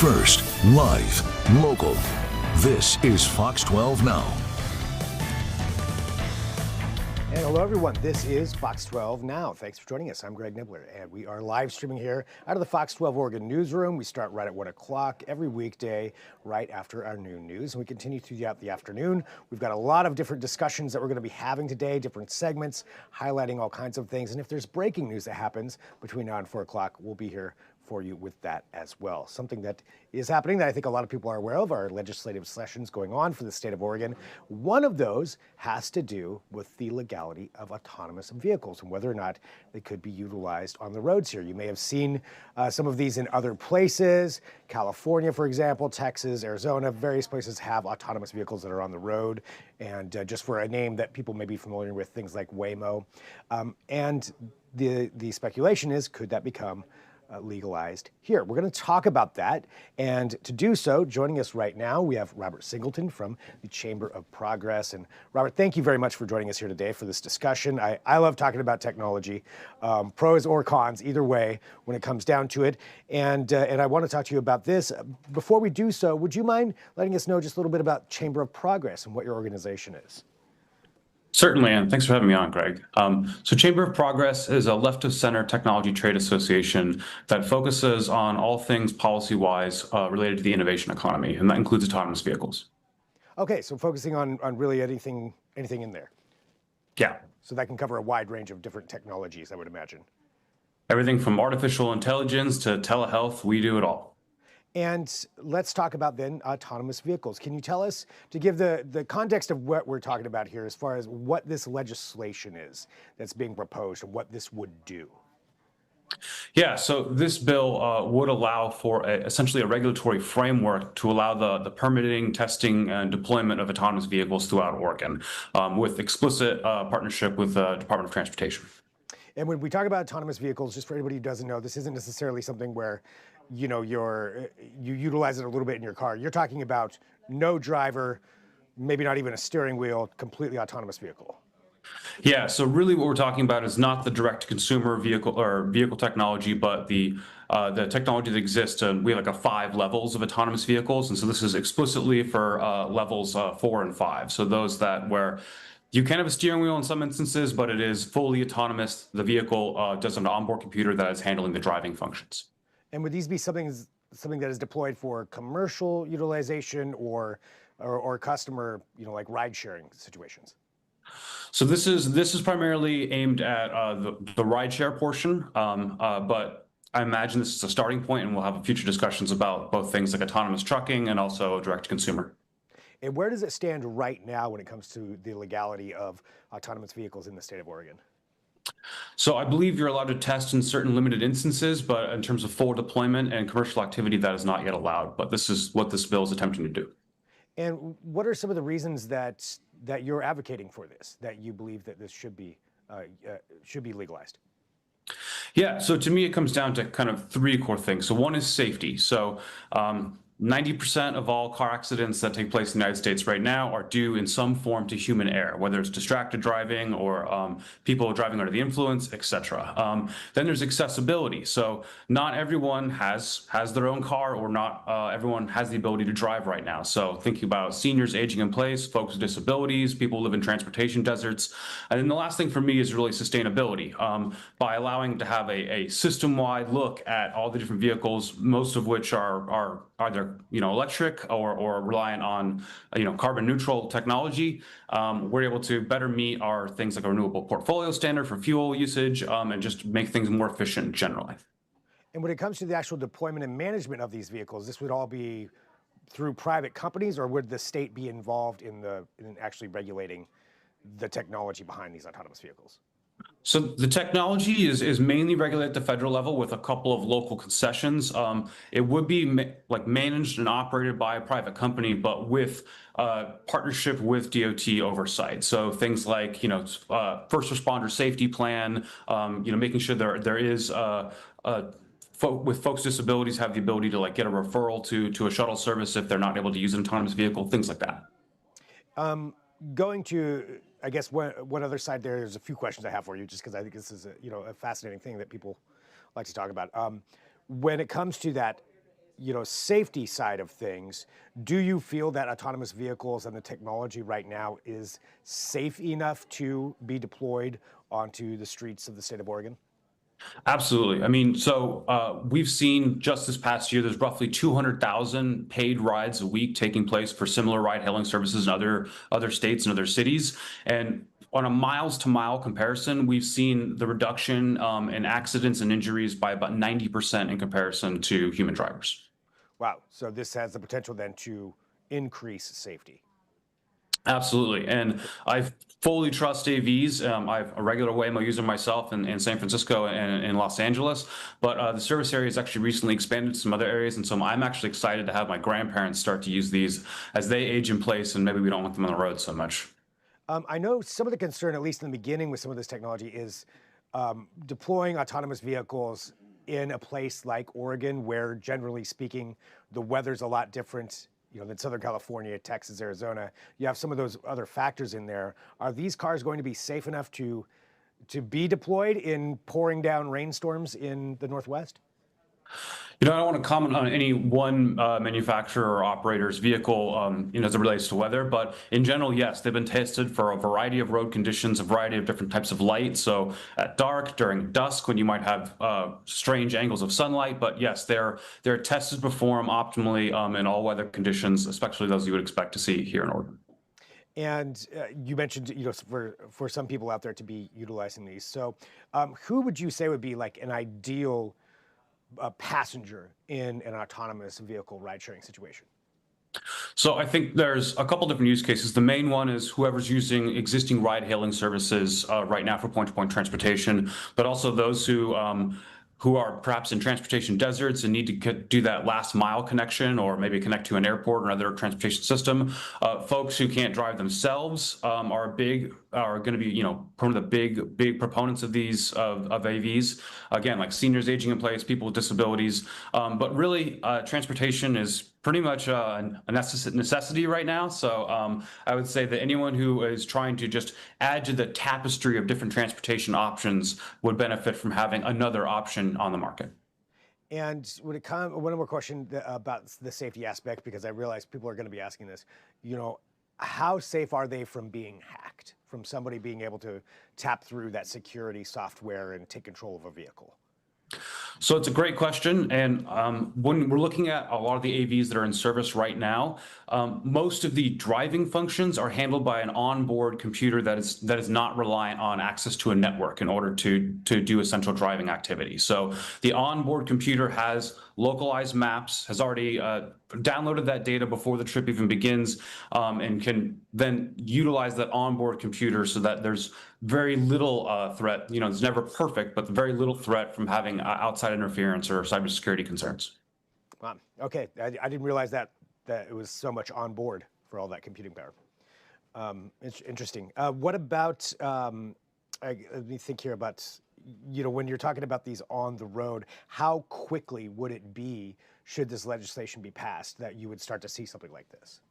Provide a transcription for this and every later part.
First, live, local. This is Fox 12 Now. And hello, everyone. This is Fox 12 Now. Thanks for joining us. I'm Greg Nibbler, and we are live streaming here out of the Fox 12 Oregon newsroom. We start right at 1 o'clock every weekday, right after our noon news, and we continue throughout the afternoon. We've got a lot of different discussions that we're going to be having today, different segments, highlighting all kinds of things. And if there's breaking news that happens between now and 4 o'clock, we'll be here for you with that as well. Something that is happening that I think a lot of people are aware of are legislative sessions going on for the state of Oregon. One of those has to do with the legality of autonomous vehicles and whether or not they could be utilized on the roads here. You may have seen some of these in other places. California, for example, Texas, Arizona, various places have autonomous vehicles that are on the road. And just for a name that people may be familiar with, things like Waymo. And the speculation is, could that become legalized here? We're going to talk about that. And to do so, joining us right now, we have Robert Singleton from the Chamber of Progress. And Robert, thank you very much for joining us here today for this discussion. I love talking about technology, pros or cons, either way, when it comes down to it. And I want to talk to you about this. Before we do so, would you mind letting us know just a little bit about Chamber of Progress and what your organization is? Certainly, and thanks for having me on, Greg. So Chamber of Progress is a left-of-center technology trade association that focuses on all things policy-wise related to the innovation economy, and that includes autonomous vehicles. Okay, so focusing on really anything in there. Yeah. So that can cover a wide range of different technologies, I would imagine. Everything from artificial intelligence to telehealth, we do it all. And let's talk about then autonomous vehicles. Can you tell us, to give the context of what we're talking about here as far as what this legislation is that's being proposed and what this would do? Yeah, so this bill would allow for essentially a regulatory framework to allow the permitting, testing, and deployment of autonomous vehicles throughout Oregon with explicit partnership with the Department of Transportation. And when we talk about autonomous vehicles, just for anybody who doesn't know, this isn't necessarily something where you utilize it a little bit in your car. You're talking about no driver, maybe not even a steering wheel, completely autonomous vehicle. Yeah, so really what we're talking about is not the direct-to-consumer vehicle or vehicle technology, but the technology that exists. We have like 5 levels of autonomous vehicles, and so this is explicitly for levels 4 and 5. So those where you can have a steering wheel in some instances, but it is fully autonomous. The vehicle does an onboard computer that is handling the driving functions. And would these be something that is deployed for commercial utilization or customer, like ride-sharing situations? So this is primarily aimed at the ride-share portion, but I imagine this is a starting point, and we'll have future discussions about both things like autonomous trucking and also direct-to-consumer. And where does it stand right now when it comes to the legality of autonomous vehicles in the state of Oregon? So I believe you're allowed to test in certain limited instances, but in terms of full deployment and commercial activity, that is not yet allowed. But this is what this bill is attempting to do. And what are some of the reasons that you're advocating for this, that you believe that this should be legalized? Yeah, so to me, it comes down to kind of 3 core things. So one is safety. So 90% of all car accidents that take place in the United States right now are due in some form to human error, whether it's distracted driving or people driving under the influence, etc. Then there's accessibility. So not everyone has their own car, or not everyone has the ability to drive right now. So thinking about seniors aging in place, folks with disabilities, people who live in transportation deserts. And then the last thing for me is really sustainability. By allowing to have a system-wide look at all the different vehicles, most of which are either electric or reliant on carbon neutral technology, we're able to better meet our things like a renewable portfolio standard for fuel usage and just make things more efficient generally. And when it comes to the actual deployment and management of these vehicles, this would all be through private companies, or would the state be involved in actually regulating the technology behind these autonomous vehicles? So the technology is mainly regulated at the federal level with a couple of local concessions. It would be managed and operated by a private company, but with partnership with DOT oversight. So things like first responder safety plan, making sure there is with folks with disabilities have the ability to get a referral to a shuttle service if they're not able to use an autonomous vehicle, things like that. Going to, I guess, one other side there's a few questions I have for you, just because I think this is a fascinating thing that people like to talk about. When it comes to that safety side of things, do you feel that autonomous vehicles and the technology right now is safe enough to be deployed onto the streets of the state of Oregon? Absolutely. I mean, so we've seen just this past year, there's roughly 200,000 paid rides a week taking place for similar ride-hailing services in other states and other cities. And on a miles to mile comparison, we've seen the reduction in accidents and injuries by about 90% in comparison to human drivers. Wow. So this has the potential then to increase safety. Absolutely. And I fully trust AVs. I have a regular Waymo user myself in San Francisco and in Los Angeles, but the service area has actually recently expanded to some other areas. And so I'm actually excited to have my grandparents start to use these as they age in place, and maybe we don't want them on the road so much. I know some of the concern, at least in the beginning with some of this technology, is deploying autonomous vehicles in a place like Oregon, where generally speaking, the weather's a lot different, than Southern California, Texas, Arizona. You have some of those other factors in there. Are these cars going to be safe enough to be deployed in pouring down rainstorms in the Northwest? I don't want to comment on any one manufacturer or operator's vehicle, as it relates to weather, but in general, yes, they've been tested for a variety of road conditions, a variety of different types of light. So at dark, during dusk, when you might have strange angles of sunlight, but yes, they're tested to perform optimally in all weather conditions, especially those you would expect to see here in Oregon. And you mentioned, for some people out there to be utilizing these. So who would you say would be like an ideal passenger in an autonomous vehicle ride-sharing situation? So I think there's a couple different use cases. The main one is whoever's using existing ride-hailing services right now for point-to-point transportation, but also those who are perhaps in transportation deserts and need to do that last mile connection, or maybe connect to an airport or another transportation system. Folks who can't drive themselves are going to be, one of the big proponents of these of AVs. Again, like seniors aging in place, people with disabilities. But really, transportation is pretty much a necessity right now. So I would say that anyone who is trying to just add to the tapestry of different transportation options would benefit from having another option on the market. And when it comes, one more question about the safety aspect, because I realize people are going to be asking this, how safe are they from being hacked, from somebody being able to tap through that security software and take control of a vehicle? So it's a great question. And when we're looking at a lot of the AVs that are in service right now, most of the driving functions are handled by an onboard computer that is not reliant on access to a network in order to do essential driving activity. So the onboard computer has localized maps, has already downloaded that data before the trip even begins, and can then utilize that onboard computer so that there's very little threat. It's never perfect, but very little threat from having outside interference or cybersecurity concerns. Wow. Okay, I didn't realize that it was so much on board for all that computing power. It's interesting. What about? Let me think here about. When you're talking about these on the road, how quickly would it be, should this legislation be passed, that you would start to see something like this?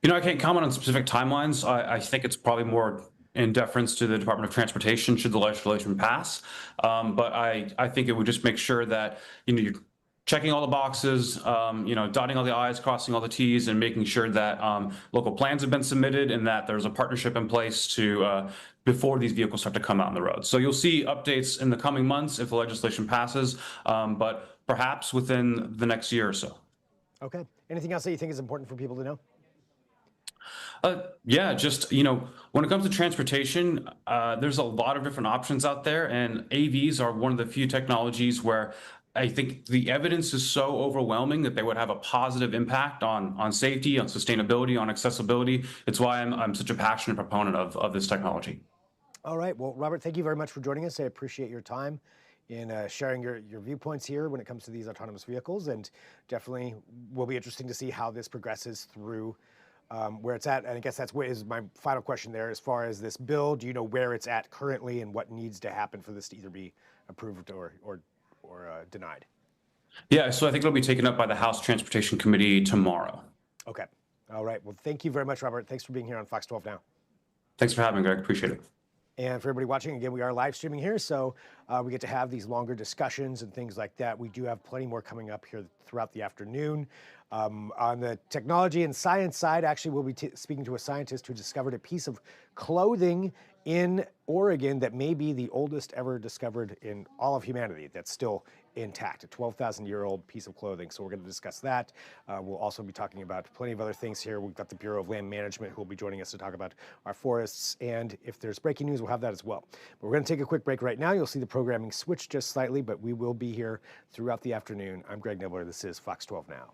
I can't comment on specific timelines. I think it's probably more in deference to the Department of Transportation should the legislation pass. But I think it would just make sure that you're checking all the boxes, dotting all the I's, crossing all the T's, and making sure that local plans have been submitted and that there's a partnership in place to before these vehicles start to come out on the road. So you'll see updates in the coming months if the legislation passes, but perhaps within the next year or so. Okay. Anything else that you think is important for people to know? Yeah, just, when it comes to transportation, there's a lot of different options out there, and AVs are one of the few technologies where I think the evidence is so overwhelming that they would have a positive impact on safety, on sustainability, on accessibility. It's why I'm such a passionate proponent of this technology. All right. Well, Robert, thank you very much for joining us. I appreciate your time in sharing your viewpoints here when it comes to these autonomous vehicles, and definitely will be interesting to see how this progresses through where it's at. And I guess that's what is my final question there. As far as this bill, do you know where it's at currently and what needs to happen for this to either be approved or denied? Yeah, so I think it'll be taken up by the House Transportation Committee tomorrow. Okay. All right. Well, thank you very much, Robert. Thanks for being here on Fox 12 Now. Thanks for having me, Greg. Appreciate it. And for everybody watching, again, we are live streaming here. So we get to have these longer discussions and things like that. We do have plenty more coming up here throughout the afternoon. On the technology and science side, actually, we'll be speaking to a scientist who discovered a piece of clothing in Oregon that may be the oldest ever discovered in all of humanity that's still intact, a 12,000-year-old piece of clothing. So we're going to discuss that. We'll also be talking about plenty of other things here. We've got the Bureau of Land Management who will be joining us to talk about our forests. And if there's breaking news, we'll have that as well. But we're going to take a quick break right now. You'll see the programming switch just slightly, but we will be here throughout the afternoon. I'm Greg Nibbler. This is Fox 12 Now.